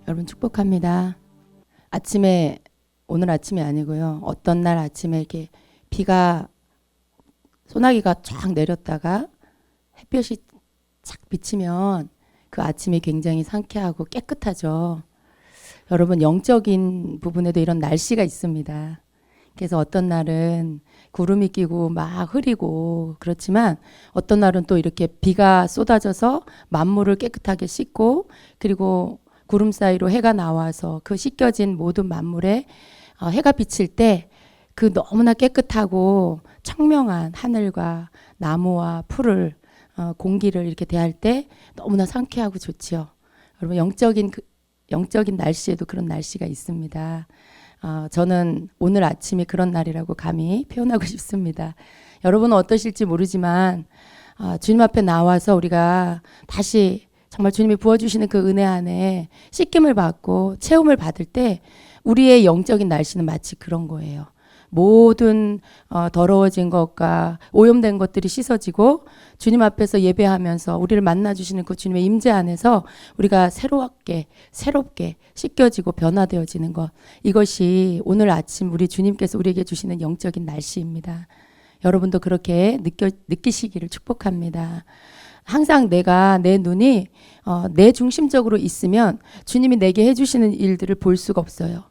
여러분 축복합니다. 아침에 오늘 아침이 아니고요. 어떤 날 아침에 이렇게 비가 소나기가 쫙 내렸다가 햇볕이 착 비치면 그 아침이 굉장히 상쾌하고 깨끗하죠. 여러분 영적인 부분에도 이런 날씨가 있습니다. 그래서 어떤 날은 구름이 끼고 막 흐리고 그렇지만 어떤 날은 또 이렇게 비가 쏟아져서 만물을 깨끗하게 씻고 그리고 구름 사이로 해가 나와서 그 씻겨진 모든 만물에 해가 비칠 때 그 너무나 깨끗하고 청명한 하늘과 나무와 풀을 공기를 이렇게 대할 때 너무나 상쾌하고 좋지요. 여러분 영적인 날씨에도 그런 날씨가 있습니다. 저는 오늘 아침이 그런 날이라고 감히 표현하고 싶습니다. 여러분은 어떠실지 모르지만 주님 앞에 나와서 우리가 다시 정말 주님이 부어주시는 그 은혜 안에 씻김을 받고 체험을 받을 때 우리의 영적인 날씨는 마치 그런 거예요. 모든 더러워진 것과 오염된 것들이 씻어지고 주님 앞에서 예배하면서 우리를 만나주시는 그 주님의 임재 안에서 우리가 새롭게 씻겨지고 변화되어지는 것, 이것이 오늘 아침 우리 주님께서 우리에게 주시는 영적인 날씨입니다. 여러분도 그렇게 느끼시기를 축복합니다. 항상 내 눈이 내 중심적으로 있으면 주님이 내게 해주시는 일들을 볼 수가 없어요.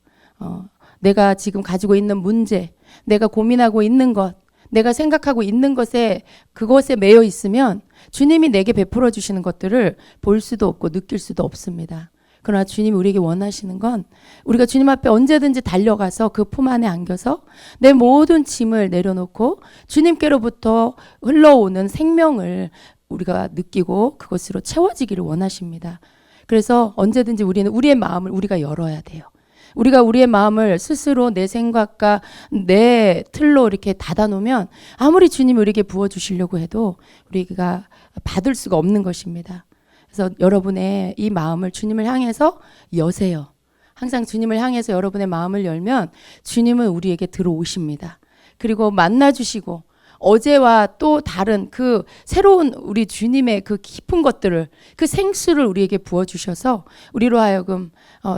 내가 지금 가지고 있는 문제, 내가 고민하고 있는 것, 내가 생각하고 있는 그것에 매여 있으면 주님이 내게 베풀어 주시는 것들을 볼 수도 없고 느낄 수도 없습니다. 그러나 주님이 우리에게 원하시는 건 우리가 주님 앞에 언제든지 달려가서 그 품 안에 안겨서 내 모든 짐을 내려놓고 주님께로부터 흘러오는 생명을 우리가 느끼고 그것으로 채워지기를 원하십니다. 그래서 언제든지 우리는 우리의 마음을 우리가 열어야 돼요. 우리가 우리의 마음을 스스로 내 생각과 내 틀로 이렇게 닫아놓으면 아무리 주님이 우리에게 부어주시려고 해도 우리가 받을 수가 없는 것입니다. 그래서 여러분의 이 마음을 주님을 향해서 여세요. 항상 주님을 향해서 여러분의 마음을 열면 주님은 우리에게 들어오십니다. 그리고 만나주시고 어제와 또 다른 그 새로운 우리 주님의 그 깊은 것들을 그 생수를 우리에게 부어주셔서 우리로 하여금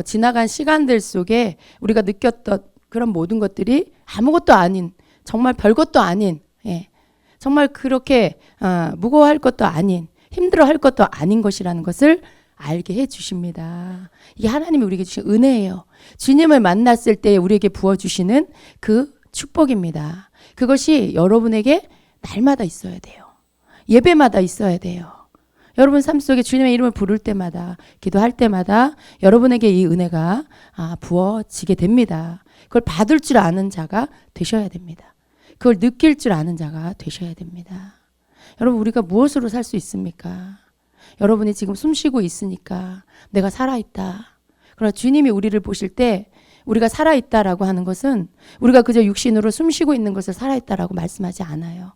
지나간 시간들 속에 우리가 느꼈던 그런 모든 것들이 아무것도 아닌 정말 별것도 아닌 정말 그렇게 무거워할 것도 아닌 힘들어할 것도 아닌 것이라는 것을 알게 해주십니다. 이게 하나님이 우리에게 주신 은혜예요. 주님을 만났을 때 우리에게 부어주시는 그 축복입니다. 그것이 여러분에게 날마다 있어야 돼요. 예배마다 있어야 돼요. 여러분 삶 속에 주님의 이름을 부를 때마다 기도할 때마다 여러분에게 이 은혜가 부어지게 됩니다. 그걸 받을 줄 아는 자가 되셔야 됩니다. 그걸 느낄 줄 아는 자가 되셔야 됩니다. 여러분 우리가 무엇으로 살 수 있습니까? 여러분이 지금 숨쉬고 있으니까 내가 살아있다. 그러나 주님이 우리를 보실 때 우리가 살아있다라고 하는 것은 우리가 그저 육신으로 숨쉬고 있는 것을 살아있다라고 말씀하지 않아요.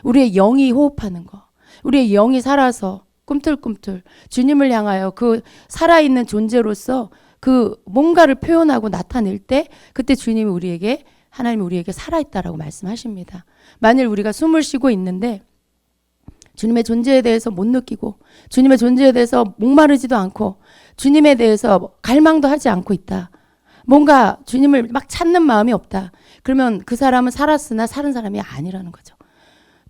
우리의 영이 호흡하는 거, 우리의 영이 살아서 꿈틀꿈틀 주님을 향하여 그 살아있는 존재로서 그 뭔가를 표현하고 나타낼 때 그때 주님이 하나님이 우리에게 살아있다라고 말씀하십니다. 만일 우리가 숨을 쉬고 있는데 주님의 존재에 대해서 못 느끼고 주님의 존재에 대해서 목마르지도 않고 주님에 대해서 갈망도 하지 않고 있다. 뭔가 주님을 막 찾는 마음이 없다. 그러면 그 사람은 살았으나 사는 사람이 아니라는 거죠.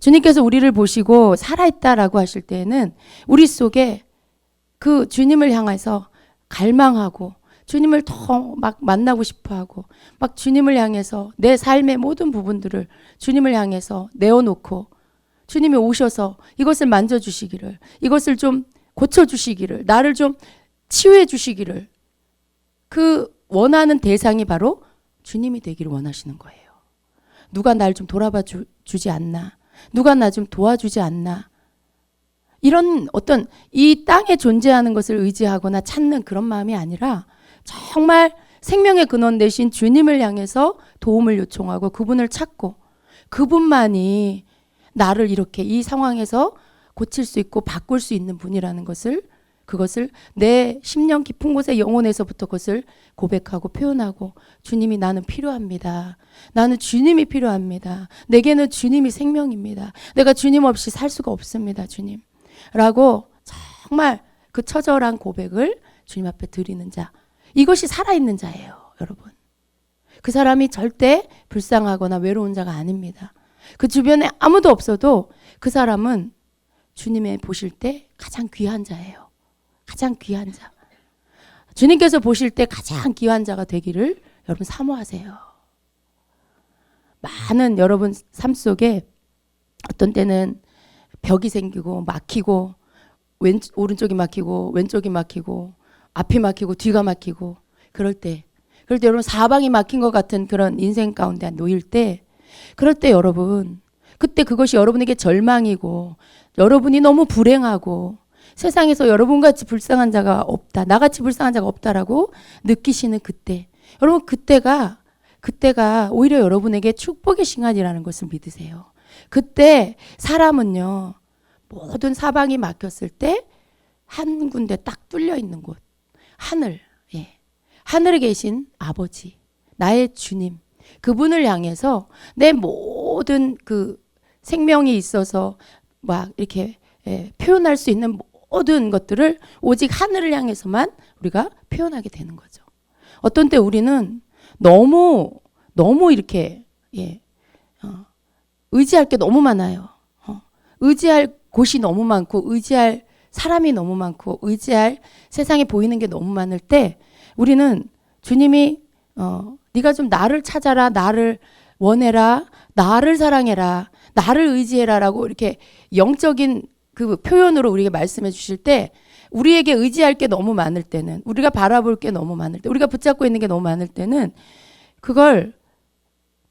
주님께서 우리를 보시고 살아있다라고 하실 때에는 우리 속에 그 주님을 향해서 갈망하고 주님을 더 막 만나고 싶어하고 막 주님을 향해서 내 삶의 모든 부분들을 주님을 향해서 내어놓고 주님이 오셔서 이것을 만져주시기를, 이것을 좀 고쳐주시기를, 나를 좀 치유해 주시기를, 그 원하는 대상이 바로 주님이 되기를 원하시는 거예요. 누가 날 좀 돌아봐 주지 않나? 누가 나 좀 도와주지 않나? 이런 어떤 이 땅에 존재하는 것을 의지하거나 찾는 그런 마음이 아니라 정말 생명의 근원 되신 주님을 향해서 도움을 요청하고 그분을 찾고 그분만이 나를 이렇게 이 상황에서 고칠 수 있고 바꿀 수 있는 분이라는 것을 그것을 내 심령 깊은 곳의 영혼에서부터 그것을 고백하고 표현하고 주님이 나는 필요합니다. 나는 주님이 필요합니다. 내게는 주님이 생명입니다. 내가 주님 없이 살 수가 없습니다. 주님. 라고 정말 그 처절한 고백을 주님 앞에 드리는 자. 이것이 살아있는 자예요, 여러분. 그 사람이 절대 불쌍하거나 외로운 자가 아닙니다. 그 주변에 아무도 없어도 그 사람은 주님의 보실 때 가장 귀한 자예요. 가장 귀한 자. 주님께서 보실 때 가장 귀한 자가 되기를 여러분 사모하세요. 많은 여러분 삶 속에 어떤 때는 벽이 생기고 막히고 오른쪽이 막히고 왼쪽이 막히고 앞이 막히고 뒤가 막히고 그럴 때 여러분 사방이 막힌 것 같은 그런 인생 가운데 놓일 때 그럴 때 여러분 그때 그것이 여러분에게 절망이고 여러분이 너무 불행하고 세상에서 여러분같이 불쌍한 자가 없다, 나같이 불쌍한 자가 없다라고 느끼시는 그때 여러분 그때가 오히려 여러분에게 축복의 시간이라는 것을 믿으세요. 그때 사람은요 모든 사방이 막혔을 때 한 군데 딱 뚫려 있는 곳 하늘, 하늘에 계신 아버지 나의 주님 그분을 향해서 내 모든 그 생명이 있어서 막 이렇게 표현할 수 있는 모든 것들을 오직 하늘을 향해서만 우리가 표현하게 되는 거죠. 어떤 때 우리는 너무 이렇게 의지할 게 너무 많아요. 의지할 곳이 너무 많고 의지할 사람이 너무 많고 의지할 세상에 보이는 게 너무 많을 때 우리는 주님이 네가 좀 나를 찾아라, 나를 원해라, 나를 사랑해라, 나를 의지해라라고 이렇게 영적인 그 표현으로 우리에게 말씀해 주실 때 우리에게 의지할 게 너무 많을 때는 우리가 바라볼 게 너무 많을 때 우리가 붙잡고 있는 게 너무 많을 때는 그걸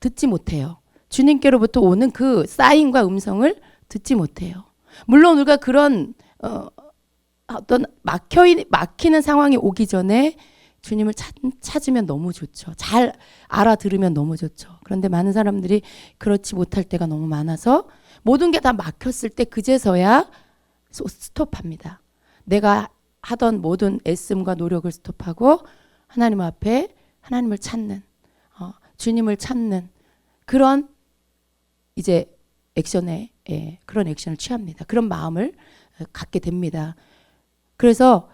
듣지 못해요. 주님께로부터 오는 그 사인과 음성을 듣지 못해요. 물론 우리가 그런 어떤 막히는 상황이 오기 전에 주님을 찾으면 너무 좋죠. 잘 알아들으면 너무 좋죠. 그런데 많은 사람들이 그렇지 못할 때가 너무 많아서 모든 게 다 막혔을 때 그제서야 스톱합니다. 내가 하던 모든 애씀과 노력을 스톱하고 하나님 앞에 하나님을 찾는 주님을 찾는 그런 이제 액션에 그런 액션을 취합니다. 그런 마음을 갖게 됩니다. 그래서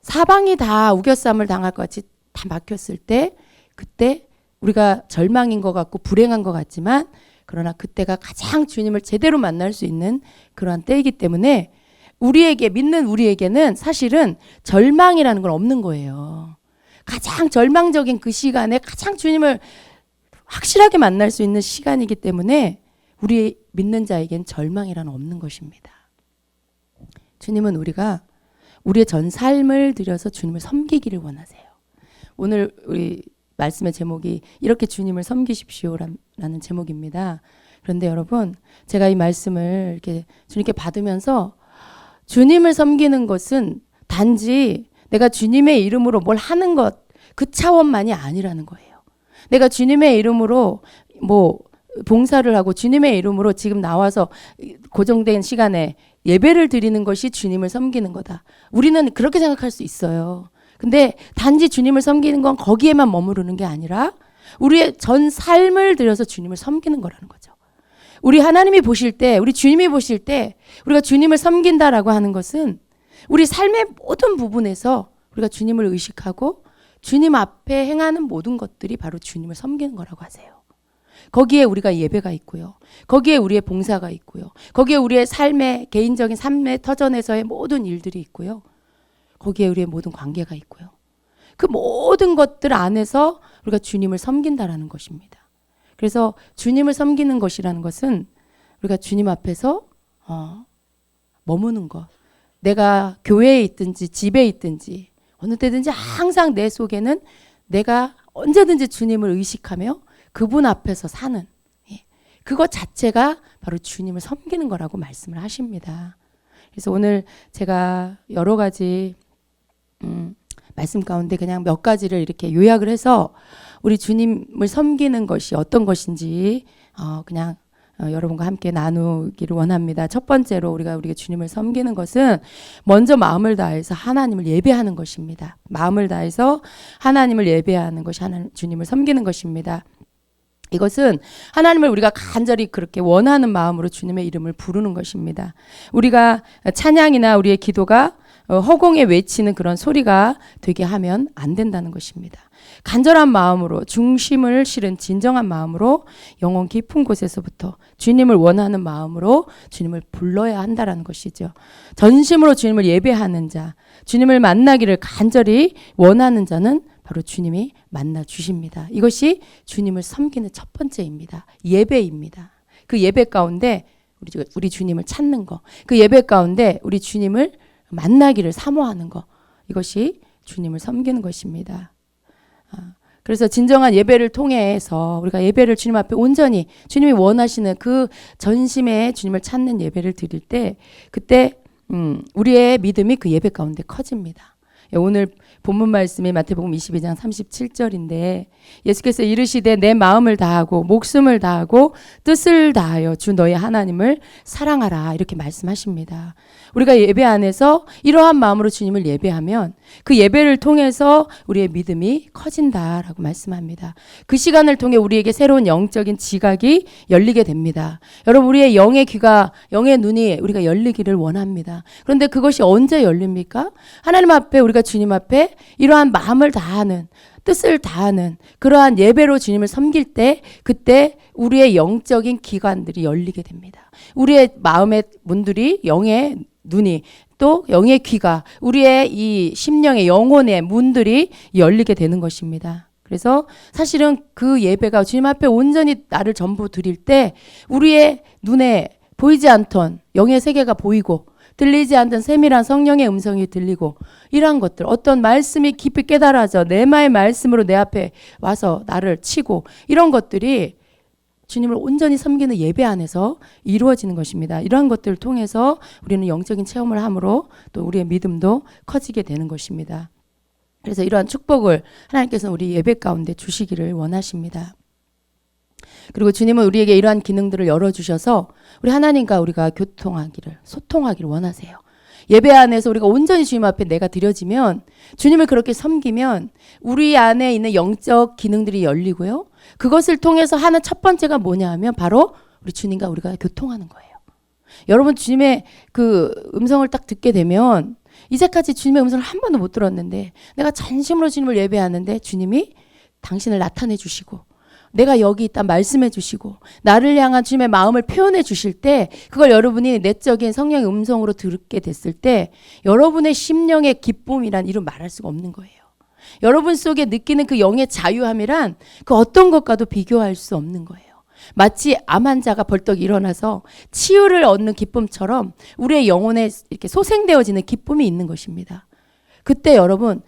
사방이 다 우겨쌈을 당할 것 같이 다 막혔을 때 그때 우리가 절망인 것 같고 불행한 것 같지만 그러나 그때가 가장 주님을 제대로 만날 수 있는 그러한 때이기 때문에 믿는 우리에게는 사실은 절망이라는 건 없는 거예요. 가장 절망적인 그 시간에 가장 주님을 확실하게 만날 수 있는 시간이기 때문에 우리 믿는 자에겐 절망이란 없는 것입니다. 주님은 우리가 우리의 전 삶을 들여서 주님을 섬기기를 원하세요. 오늘 우리 말씀의 제목이 이렇게 주님을 섬기십시오라는 제목입니다. 그런데 여러분 제가 이 말씀을 이렇게 주님께 받으면서 주님을 섬기는 것은 단지 내가 주님의 이름으로 뭘 하는 것 그 차원만이 아니라는 거예요. 내가 주님의 이름으로 뭐 봉사를 하고 주님의 이름으로 지금 나와서 고정된 시간에 예배를 드리는 것이 주님을 섬기는 거다. 우리는 그렇게 생각할 수 있어요. 근데 단지 주님을 섬기는 건 거기에만 머무르는 게 아니라 우리의 전 삶을 들여서 주님을 섬기는 거라는 거죠. 우리 하나님이 보실 때, 우리 주님이 보실 때 우리가 주님을 섬긴다라고 하는 것은 우리 삶의 모든 부분에서 우리가 주님을 의식하고 주님 앞에 행하는 모든 것들이 바로 주님을 섬기는 거라고 하세요. 거기에 우리가 예배가 있고요. 거기에 우리의 봉사가 있고요. 거기에 우리의 삶의 개인적인 삶의 터전에서의 모든 일들이 있고요. 거기에 우리의 모든 관계가 있고요. 그 모든 것들 안에서 우리가 주님을 섬긴다라는 것입니다. 그래서 주님을 섬기는 것이라는 것은 우리가 주님 앞에서 머무는 것. 내가 교회에 있든지 집에 있든지 어느 때든지 항상 내 속에는 내가 언제든지 주님을 의식하며 그분 앞에서 사는 그것 자체가 바로 주님을 섬기는 거라고 말씀을 하십니다. 그래서 오늘 제가 여러 가지 말씀 가운데 그냥 몇 가지를 이렇게 요약을 해서 우리 주님을 섬기는 것이 어떤 것인지 그냥 여러분과 함께 나누기를 원합니다. 첫 번째로 우리가 주님을 섬기는 것은 먼저 마음을 다해서 하나님을 예배하는 것입니다. 마음을 다해서 하나님을 예배하는 것이 주님을 섬기는 것입니다. 이것은 하나님을 우리가 간절히 그렇게 원하는 마음으로 주님의 이름을 부르는 것입니다. 우리가 찬양이나 우리의 기도가 허공에 외치는 그런 소리가 되게 하면 안 된다는 것입니다. 간절한 마음으로 중심을 실은 진정한 마음으로 영혼 깊은 곳에서부터 주님을 원하는 마음으로 주님을 불러야 한다라는 것이죠. 전심으로 주님을 예배하는 자, 주님을 만나기를 간절히 원하는 자는 바로 주님이 만나 주십니다. 이것이 주님을 섬기는 첫 번째입니다. 예배입니다. 그 예배 가운데 우리 주님을 찾는 거, 그 예배 가운데 우리 주님을 만나기를 사모하는 거, 이것이 주님을 섬기는 것입니다. 그래서 진정한 예배를 통해서 우리가 예배를 주님 앞에 온전히 주님이 원하시는 그 전심에 주님을 찾는 예배를 드릴 때 그때 우리의 믿음이 그 예배 가운데 커집니다. 오늘 본문 말씀이 마태복음 22장 37절인데 예수께서 이르시되 내 마음을 다하고 목숨을 다하고 뜻을 다하여 주 너희 하나님을 사랑하라 이렇게 말씀하십니다. 우리가 예배 안에서 이러한 마음으로 주님을 예배하면 그 예배를 통해서 우리의 믿음이 커진다라고 말씀합니다. 그 시간을 통해 우리에게 새로운 영적인 지각이 열리게 됩니다. 여러분 우리의 영의 귀가 영의 눈이 우리가 열리기를 원합니다. 그런데 그것이 언제 열립니까? 하나님 앞에 우리가 주님 앞에 이러한 마음을 다하는 뜻을 다하는 그러한 예배로 주님을 섬길 때 그때 우리의 영적인 기관들이 열리게 됩니다. 우리의 마음의 문들이 영의 눈이 또 영의 귀가 우리의 이 심령의 영혼의 문들이 열리게 되는 것입니다. 그래서 사실은 그 예배가 주님 앞에 온전히 나를 전부 드릴 때 우리의 눈에 보이지 않던 영의 세계가 보이고 들리지 않던 세밀한 성령의 음성이 들리고 이러한 것들 어떤 말씀이 깊이 깨달아져 내 마의 말씀으로 내 앞에 와서 나를 치고 이런 것들이 주님을 온전히 섬기는 예배 안에서 이루어지는 것입니다. 이러한 것들을 통해서 우리는 영적인 체험을 함으로 또 우리의 믿음도 커지게 되는 것입니다. 그래서 이러한 축복을 하나님께서 우리 예배 가운데 주시기를 원하십니다. 그리고 주님은 우리에게 이러한 기능들을 열어주셔서 우리 하나님과 우리가 교통하기를 소통하기를 원하세요. 예배 안에서 우리가 온전히 주님 앞에 내가 드려지면 주님을 그렇게 섬기면 우리 안에 있는 영적 기능들이 열리고요. 그것을 통해서 하는 첫 번째가 뭐냐 하면 바로 우리 주님과 우리가 교통하는 거예요. 여러분 주님의 그 음성을 딱 듣게 되면 이제까지 주님의 음성을 한 번도 못 들었는데 내가 전심으로 주님을 예배하는데 주님이 당신을 나타내 주시고 내가 여기 있다 말씀해 주시고 나를 향한 주님의 마음을 표현해 주실 때 그걸 여러분이 내적인 성령의 음성으로 듣게 됐을 때 여러분의 심령의 기쁨이란 이루 말할 수가 없는 거예요. 여러분 속에 느끼는 그 영의 자유함이란 그 어떤 것과도 비교할 수 없는 거예요. 마치 암 환자가 벌떡 일어나서 치유를 얻는 기쁨처럼 우리의 영혼에 이렇게 소생되어지는 기쁨이 있는 것입니다. 그때 여러분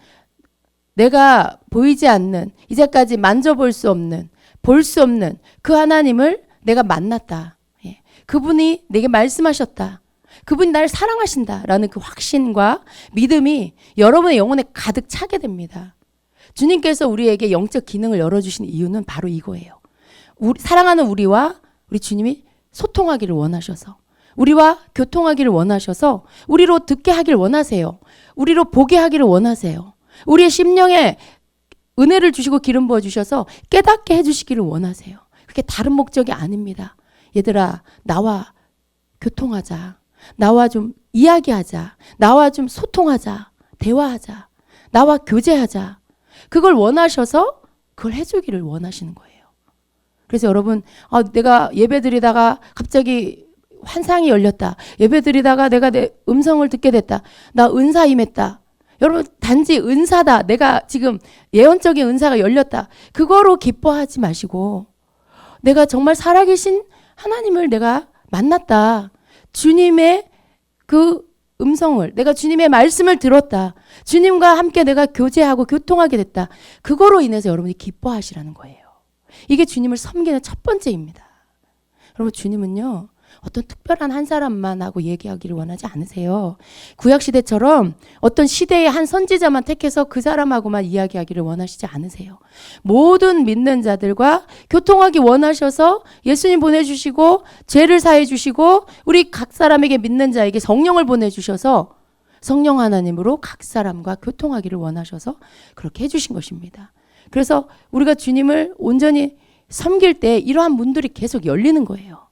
내가 보이지 않는 이제까지 만져볼 수 없는 볼 수 없는 그 하나님을 내가 만났다. 예. 그분이 내게 말씀하셨다. 그분이 나를 사랑하신다라는 그 확신과 믿음이 여러분의 영혼에 가득 차게 됩니다. 주님께서 우리에게 영적 기능을 열어주신 이유는 바로 이거예요. 사랑하는 우리와 우리 주님이 소통하기를 원하셔서 우리와 교통하기를 원하셔서 우리로 듣게 하기를 원하세요. 우리로 보게 하기를 원하세요. 우리의 심령에 은혜를 주시고 기름 부어주셔서 깨닫게 해주시기를 원하세요. 그게 다른 목적이 아닙니다. 얘들아 나와 교통하자. 나와 좀 이야기하자. 나와 좀 소통하자. 대화하자. 나와 교제하자. 그걸 원하셔서 그걸 해주기를 원하시는 거예요. 그래서 여러분 내가 예배 드리다가 갑자기 환상이 열렸다. 예배 드리다가 내가 내 음성을 듣게 됐다. 나 은사 임했다. 여러분 단지 은사다. 내가 지금 예언적인 은사가 열렸다. 그거로 기뻐하지 마시고 내가 정말 살아계신 하나님을 내가 만났다. 주님의 그 음성을 내가 주님의 말씀을 들었다. 주님과 함께 내가 교제하고 교통하게 됐다. 그거로 인해서 여러분이 기뻐하시라는 거예요. 이게 주님을 섬기는 첫 번째입니다. 여러분 주님은요. 어떤 특별한 한 사람만 하고 얘기하기를 원하지 않으세요. 구약시대처럼 어떤 시대의 한 선지자만 택해서 그 사람하고만 이야기하기를 원하시지 않으세요. 모든 믿는 자들과 교통하기 원하셔서 예수님 보내주시고 죄를 사해 주시고 우리 각 사람에게 믿는 자에게 성령을 보내주셔서 성령 하나님으로 각 사람과 교통하기를 원하셔서 그렇게 해주신 것입니다. 그래서 우리가 주님을 온전히 섬길 때 이러한 문들이 계속 열리는 거예요.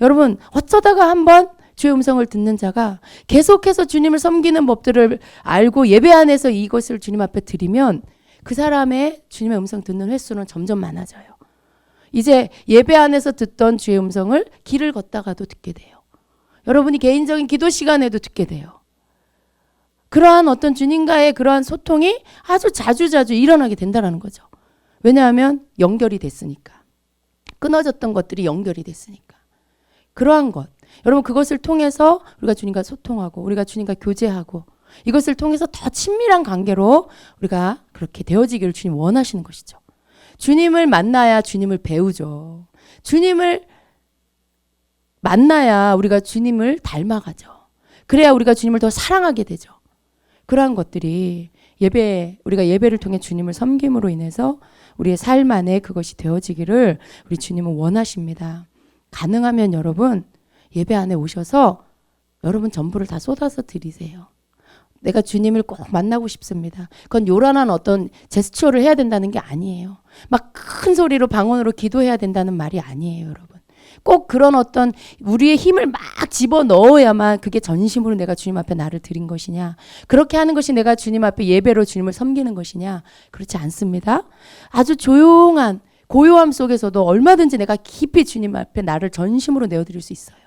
여러분 어쩌다가 한번 주의 음성을 듣는 자가 계속해서 주님을 섬기는 법들을 알고 예배 안에서 이것을 주님 앞에 드리면 그 사람의 주님의 음성 듣는 횟수는 점점 많아져요. 이제 예배 안에서 듣던 주의 음성을 길을 걷다가도 듣게 돼요. 여러분이 개인적인 기도 시간에도 듣게 돼요. 그러한 어떤 주님과의 그러한 소통이 아주 자주자주 일어나게 된다는 거죠. 왜냐하면 연결이 됐으니까. 끊어졌던 것들이 연결이 됐으니까. 그러한 것. 여러분 그것을 통해서 우리가 주님과 소통하고 우리가 주님과 교제하고 이것을 통해서 더 친밀한 관계로 우리가 그렇게 되어지기를 주님 원하시는 것이죠. 주님을 만나야 주님을 배우죠. 주님을 만나야 우리가 주님을 닮아가죠. 그래야 우리가 주님을 더 사랑하게 되죠. 그러한 것들이 우리가 예배를 통해 주님을 섬김으로 인해서 우리의 삶 안에 그것이 되어지기를 우리 주님은 원하십니다. 가능하면 여러분 예배 안에 오셔서 여러분 전부를 다 쏟아서 드리세요. 내가 주님을 꼭 만나고 싶습니다. 그건 요란한 어떤 제스처를 해야 된다는 게 아니에요. 막 큰 소리로 방언으로 기도해야 된다는 말이 아니에요, 여러분. 꼭 그런 어떤 우리의 힘을 막 집어넣어야만 그게 전심으로 내가 주님 앞에 나를 드린 것이냐. 그렇게 하는 것이 내가 주님 앞에 예배로 주님을 섬기는 것이냐. 그렇지 않습니다. 아주 조용한 고요함 속에서도 얼마든지 내가 깊이 주님 앞에 나를 전심으로 내어드릴 수 있어요.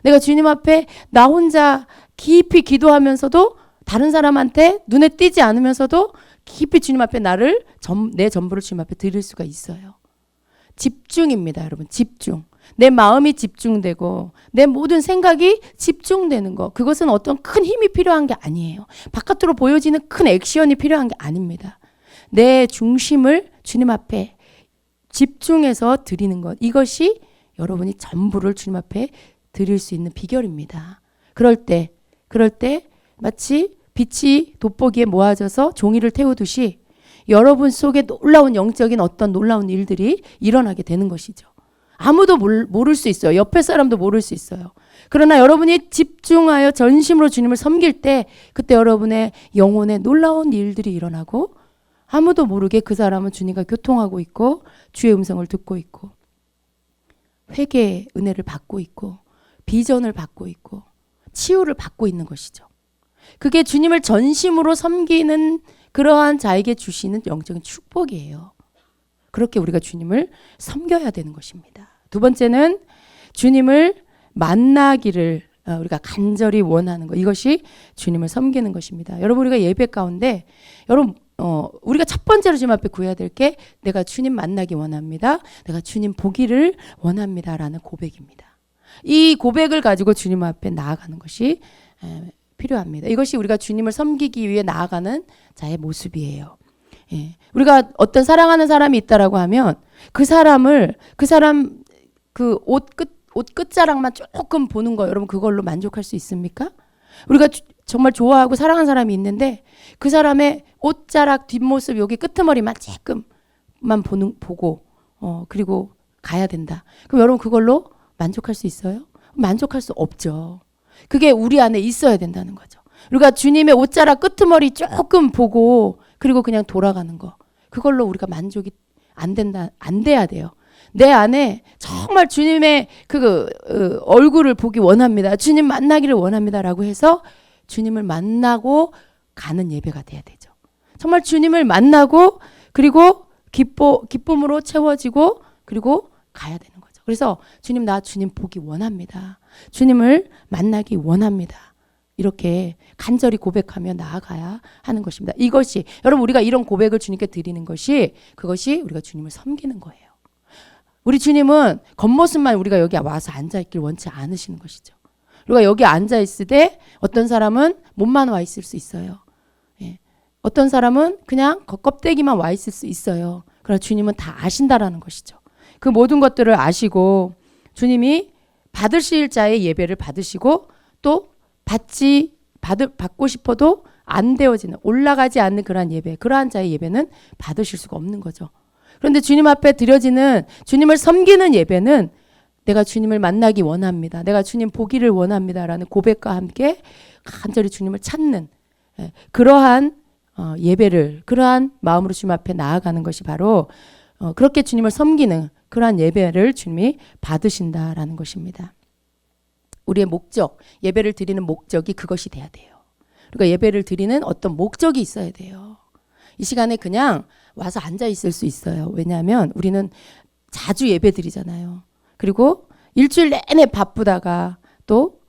내가 주님 앞에 나 혼자 깊이 기도하면서도 다른 사람한테 눈에 띄지 않으면서도 깊이 주님 앞에 내 전부를 주님 앞에 드릴 수가 있어요. 집중입니다, 여러분. 집중. 내 마음이 집중되고 내 모든 생각이 집중되는 거. 그것은 어떤 큰 힘이 필요한 게 아니에요. 바깥으로 보여지는 큰 액션이 필요한 게 아닙니다. 내 중심을 주님 앞에 집중해서 드리는 것. 이것이 여러분이 전부를 주님 앞에 드릴 수 있는 비결입니다. 그럴 때 마치 빛이 돋보기에 모아져서 종이를 태우듯이 여러분 속에 놀라운 영적인 어떤 놀라운 일들이 일어나게 되는 것이죠. 아무도 모를 수 있어요. 옆에 사람도 모를 수 있어요. 그러나 여러분이 집중하여 전심으로 주님을 섬길 때 그때 여러분의 영혼에 놀라운 일들이 일어나고 아무도 모르게 그 사람은 주님과 교통하고 있고 주의 음성을 듣고 있고 회개의 은혜를 받고 있고 비전을 받고 있고 치유를 받고 있는 것이죠. 그게 주님을 전심으로 섬기는 그러한 자에게 주시는 영적인 축복이에요. 그렇게 우리가 주님을 섬겨야 되는 것입니다. 두 번째는 주님을 만나기를 우리가 간절히 원하는 것. 이것이 주님을 섬기는 것입니다. 여러분 우리가 예배 가운데 우리가 첫 번째로 주님 앞에 구해야 될 게 내가 주님 만나기 원합니다. 내가 주님 보기를 원합니다라는 고백입니다. 이 고백을 가지고 주님 앞에 나아가는 것이 필요합니다. 이것이 우리가 주님을 섬기기 위해 나아가는 자의 모습이에요. 예. 우리가 어떤 사랑하는 사람이 있다라고 하면 그 사람 그 옷 끝자락만 조금 보는 거 여러분 그걸로 만족할 수 있습니까? 우리가 정말 좋아하고 사랑하는 사람이 있는데 그 사람의 옷자락 뒷모습 여기 끄트머리만 조금만 보고 그리고 가야 된다. 그럼 여러분 그걸로 만족할 수 있어요? 만족할 수 없죠. 그게 우리 안에 있어야 된다는 거죠. 우리가 주님의 옷자락 끄트머리 조금 보고 그리고 그냥 돌아가는 거. 그걸로 우리가 만족이 안 돼야 돼요. 내 안에 정말 주님의 얼굴을 보기 원합니다. 주님 만나기를 원합니다라고 해서 주님을 만나고 가는 예배가 돼야 되죠. 정말 주님을 만나고 그리고 기쁨으로 채워지고 그리고 가야 되는 거죠. 그래서 주님 보기 원합니다. 주님을 만나기 원합니다. 이렇게 간절히 고백하며 나아가야 하는 것입니다. 이것이 여러분 우리가 이런 고백을 주님께 드리는 것이 그것이 우리가 주님을 섬기는 거예요. 우리 주님은 겉모습만 우리가 여기 와서 앉아있길 원치 않으시는 것이죠. 우리가 여기 앉아있을 때 어떤 사람은 몸만 와 있을 수 있어요. 예. 어떤 사람은 그냥 껍데기만 와 있을 수 있어요. 그러나 주님은 다 아신다라는 것이죠. 그 모든 것들을 아시고 주님이 받으실 자의 예배를 받으시고 또 받고 싶어도 안 되어지는 올라가지 않는 그러한 예배, 그러한 자의 예배는 받으실 수가 없는 거죠. 그런데 주님 앞에 드려지는 주님을 섬기는 예배는 내가 주님을 만나기 원합니다. 내가 주님 보기를 원합니다라는 고백과 함께 간절히 주님을 찾는 그러한 예배를 그러한 마음으로 주님 앞에 나아가는 것이 바로 그렇게 주님을 섬기는 그러한 예배를 주님이 받으신다라는 것입니다. 우리의 목적, 예배를 드리는 목적이 그것이 돼야 돼요. 그러니까 예배를 드리는 어떤 목적이 있어야 돼요. 이 시간에 그냥 와서 앉아 있을 수 있어요. 왜냐하면 우리는 자주 예배 드리잖아요. 그리고 일주일 내내 바쁘다가 또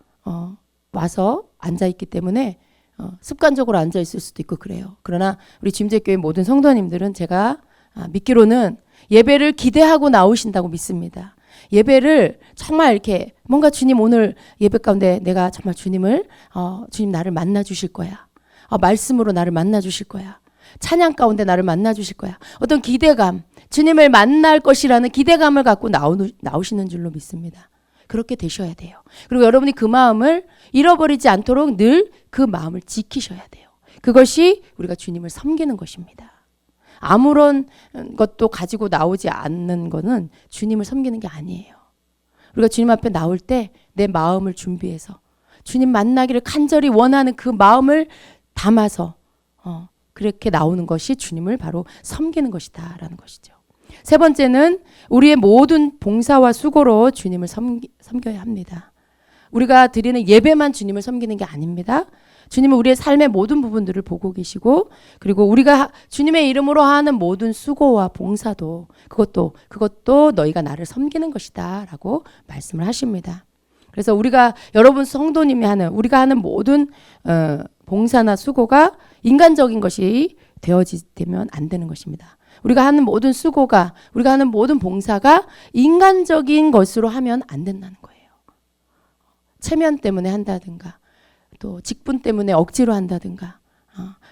와서 앉아 있기 때문에 습관적으로 앉아 있을 수도 있고 그래요. 그러나 우리 주임제교회 모든 성도님들은 제가 믿기로는 예배를 기대하고 나오신다고 믿습니다. 예배를 정말 이렇게 뭔가 주님 오늘 예배 가운데 내가 정말 주님을 주님 나를 만나 주실 거야. 말씀으로 나를 만나 주실 거야. 찬양 가운데 나를 만나 주실 거야. 어떤 기대감, 주님을 만날 것이라는 기대감을 갖고 나오시는 줄로 믿습니다. 그렇게 되셔야 돼요. 그리고 여러분이 그 마음을 잃어버리지 않도록 늘 그 마음을 지키셔야 돼요. 그것이 우리가 주님을 섬기는 것입니다. 아무런 것도 가지고 나오지 않는 거는 주님을 섬기는 게 아니에요. 우리가 주님 앞에 나올 때 내 마음을 준비해서 주님 만나기를 간절히 원하는 그 마음을 담아서 그렇게 나오는 것이 주님을 바로 섬기는 것이다 라는 것이죠. 세 번째는 우리의 모든 봉사와 수고로 주님을 섬겨야 합니다. 우리가 드리는 예배만 주님을 섬기는 게 아닙니다. 주님은 우리의 삶의 모든 부분들을 보고 계시고 그리고 우리가 주님의 이름으로 하는 모든 수고와 봉사도 그것도 너희가 나를 섬기는 것이다 라고 말씀을 하십니다. 그래서 여러분 성도님이 우리가 하는 모든 봉사나 수고가 인간적인 것이 되면 안 되는 것입니다. 우리가 하는 모든 수고가 우리가 하는 모든 봉사가 인간적인 것으로 하면 안 된다는 거예요. 체면 때문에 한다든가 또 직분 때문에 억지로 한다든가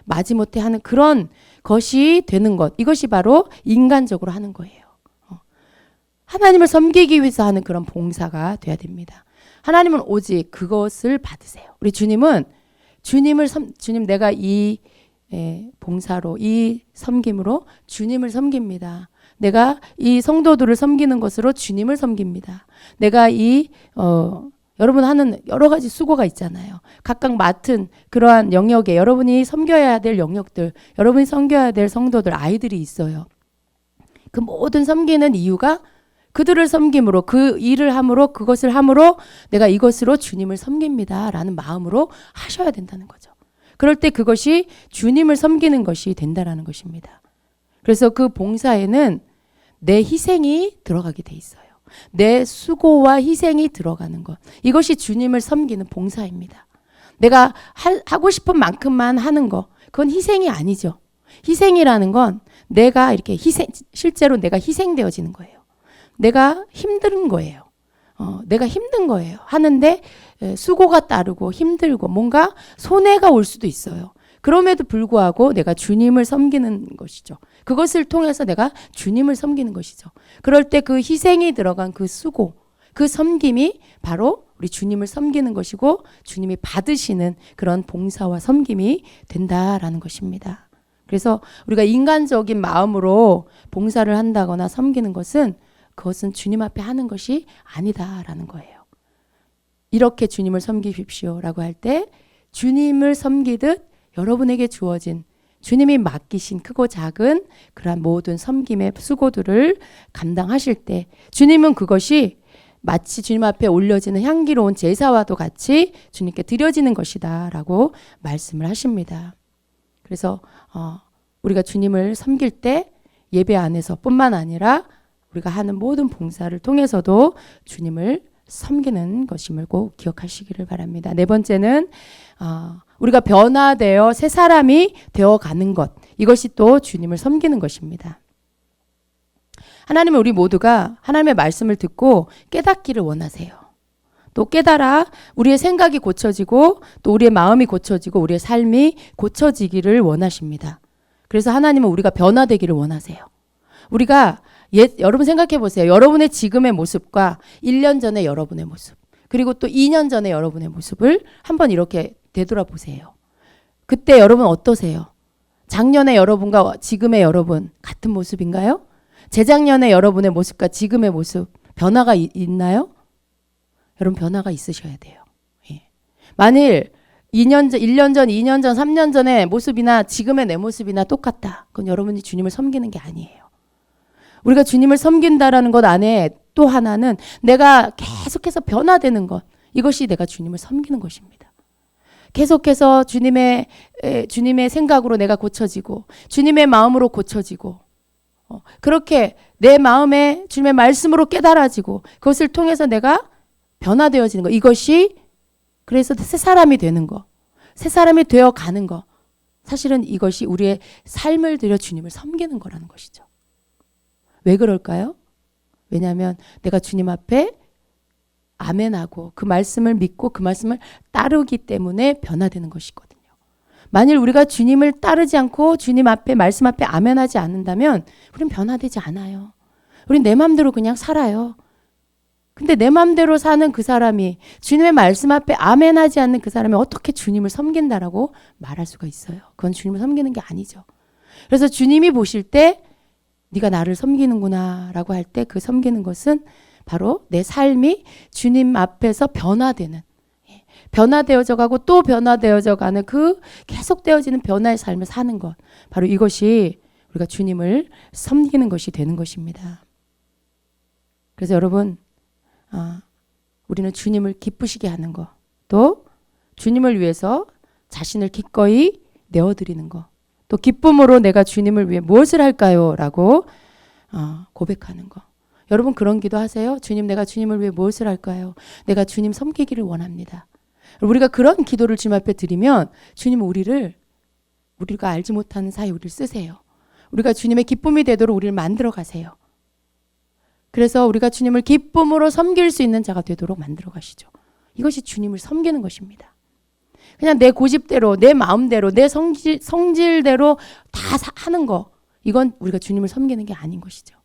마지못해 하는 그런 것이 되는 것 이것이 바로 인간적으로 하는 거예요. 하나님을 섬기기 위해서 하는 그런 봉사가 돼야 됩니다. 하나님은 오직 그것을 받으세요. 우리 주님은 주님 내가 이 봉사로 이 섬김으로 주님을 섬깁니다. 내가 이 성도들을 섬기는 것으로 주님을 섬깁니다. 내가 여러분 하는 여러 가지 수고가 있잖아요. 각각 맡은 그러한 영역에 여러분이 섬겨야 될 영역들, 여러분이 섬겨야 될 성도들, 아이들이 있어요. 그 모든 섬기는 이유가 그들을 섬김으로 그 일을 함으로 그것을 함으로 내가 이것으로 주님을 섬깁니다 라는 마음으로 하셔야 된다는 거죠. 그럴 때 그것이 주님을 섬기는 것이 된다라는 것입니다. 그래서 그 봉사에는 내 희생이 들어가게 돼 있어요. 내 수고와 희생이 들어가는 것. 이것이 주님을 섬기는 봉사입니다. 내가 하고 싶은 만큼만 하는 거. 그건 희생이 아니죠. 희생이라는 건 내가 이렇게 실제로 내가 희생되어지는 거예요. 내가 힘든 거예요. 내가 힘든 거예요. 하는데 수고가 따르고 힘들고 뭔가 손해가 올 수도 있어요. 그럼에도 불구하고 내가 주님을 섬기는 것이죠. 그것을 통해서 내가 주님을 섬기는 것이죠. 그럴 때 그 희생이 들어간 그 수고, 그 섬김이 바로 우리 주님을 섬기는 것이고 주님이 받으시는 그런 봉사와 섬김이 된다라는 것입니다. 그래서 우리가 인간적인 마음으로 봉사를 한다거나 섬기는 것은 그것은 주님 앞에 하는 것이 아니다라는 거예요. 이렇게 주님을 섬기십시오라고 할 때 주님을 섬기듯 여러분에게 주어진 주님이 맡기신 크고 작은 그러한 모든 섬김의 수고들을 감당하실 때 주님은 그것이 마치 주님 앞에 올려지는 향기로운 제사와도 같이 주님께 드려지는 것이다 라고 말씀을 하십니다. 그래서 우리가 주님을 섬길 때 예배 안에서 뿐만 아니라 우리가 하는 모든 봉사를 통해서도 주님을 섬기는 것임을 꼭 기억하시기를 바랍니다. 네 번째는 우리가 변화되어 새 사람이 되어가는 것. 이것이 또 주님을 섬기는 것입니다. 하나님은 우리 모두가 하나님의 말씀을 듣고 깨닫기를 원하세요. 또 깨달아 우리의 생각이 고쳐지고 또 우리의 마음이 고쳐지고 우리의 삶이 고쳐지기를 원하십니다. 그래서 하나님은 우리가 변화되기를 원하세요. 우리가 여러분 생각해 보세요. 여러분의 지금의 모습과 1년 전의 여러분의 모습 그리고 또 2년 전의 여러분의 모습을 한번 이렇게 되돌아보세요. 그때 여러분 어떠세요? 작년의 여러분과 지금의 여러분 같은 모습인가요? 재작년의 여러분의 모습과 지금의 모습 변화가 있나요? 여러분 변화가 있으셔야 돼요. 예. 만일 1년 전, 2년 전, 3년 전의 모습이나 지금의 내 모습이나 똑같다. 그건 여러분이 주님을 섬기는 게 아니에요. 우리가 주님을 섬긴다라는 것 안에 또 하나는 내가 계속해서 변화되는 것. 이것이 내가 주님을 섬기는 것입니다. 계속해서 주님의 생각으로 내가 고쳐지고 주님의 마음으로 고쳐지고 그렇게 내 마음에 주님의 말씀으로 깨달아지고 그것을 통해서 내가 변화되어지는 거. 이것이 그래서 새 사람이 되는 거. 새 사람이 되어 가는 거. 사실은 이것이 우리의 삶을 들여 주님을 섬기는 거라는 것이죠. 왜 그럴까요? 왜냐하면 내가 주님 앞에 아멘하고 그 말씀을 믿고 그 말씀을 따르기 때문에 변화되는 것이거든요. 만일 우리가 주님을 따르지 않고 주님 앞에 말씀 앞에 아멘하지 않는다면 우린 변화되지 않아요. 우린 내 마음대로 그냥 살아요. 근데 내 마음대로 사는 그 사람이 주님의 말씀 앞에 아멘하지 않는 그 사람이 어떻게 주님을 섬긴다라고 말할 수가 있어요. 그건 주님을 섬기는 게 아니죠. 그래서 주님이 보실 때 네가 나를 섬기는구나 라고 할 때 그 섬기는 것은 바로 내 삶이 주님 앞에서 변화되어져 가고 또 변화되어져 가는 그 계속되어지는 변화의 삶을 사는 것. 바로 이것이 우리가 주님을 섬기는 것이 되는 것입니다. 그래서 여러분 우리는 주님을 기쁘시게 하는 것, 또 주님을 위해서 자신을 기꺼이 내어드리는 것, 또 기쁨으로 내가 주님을 위해 무엇을 할까요? 라고 고백하는 것. 여러분 그런 기도 하세요? 주님, 내가 주님을 위해 무엇을 할까요? 내가 주님 섬기기를 원합니다. 우리가 그런 기도를 주님 앞에 드리면 주님은 우리가 알지 못하는 사이 우리를 쓰세요. 우리가 주님의 기쁨이 되도록 우리를 만들어 가세요. 그래서 우리가 주님을 기쁨으로 섬길 수 있는 자가 되도록 만들어 가시죠. 이것이 주님을 섬기는 것입니다. 그냥 내 고집대로, 내 마음대로, 내 성질대로 다 하는 거, 이건 우리가 주님을 섬기는 게 아닌 것이죠.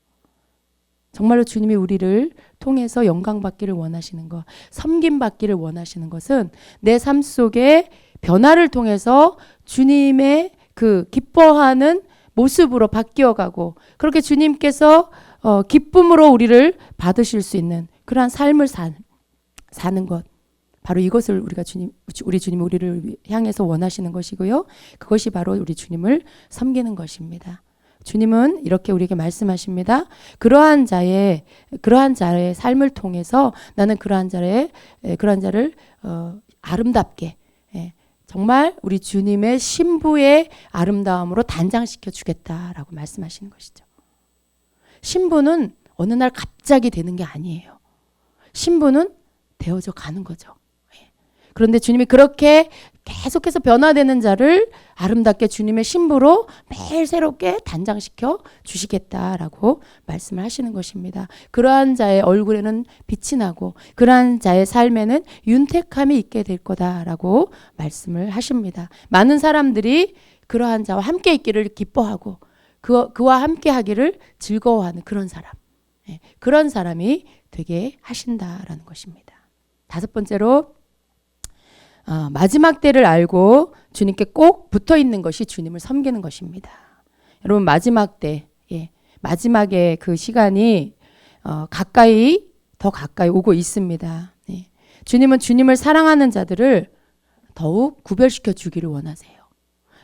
정말로 주님이 우리를 통해서 영광 받기를 원하시는 것, 섬김 받기를 원하시는 것은 내 삶 속에 변화를 통해서 주님의 그 기뻐하는 모습으로 바뀌어가고 주님께서 기쁨으로 우리를 받으실 수 있는 그러한 삶을 사는 것. 바로 이것을 우리 주님이 우리를 향해서 원하시는 것이고요. 그것이 바로 우리 주님을 섬기는 것입니다. 주님은 이렇게 우리에게 말씀하십니다. 그러한 자의 삶을 통해서 나는 그러한 자를 아름답게 정말 우리 주님의 신부의 아름다움으로 단장시켜 주겠다라고 말씀하시는 것이죠. 신부는 어느 날 갑자기 되는 게 아니에요. 신부는 되어져 가는 거죠. 그런데 주님이 그렇게 계속해서 변화되는 자를 아름답게 주님의 신부로 매일 새롭게 단장시켜 주시겠다라고 말씀을 하시는 것입니다. 그러한 자의 얼굴에는 빛이 나고 그러한 자의 삶에는 윤택함이 있게 될 거다라고 말씀을 하십니다. 많은 사람들이 그러한 자와 함께 있기를 기뻐하고 그와 함께 하기를 즐거워하는 그런 사람. 그런 사람이 되게 하신다라는 것입니다. 5번째로 마지막 때를 알고 주님께 꼭 붙어 있는 것이 주님을 섬기는 것입니다. 여러분 마지막 때, 마지막에 그 시간이 더 가까이 오고 있습니다. 주님은 주님을 사랑하는 자들을 더욱 구별시켜 주기를 원하세요.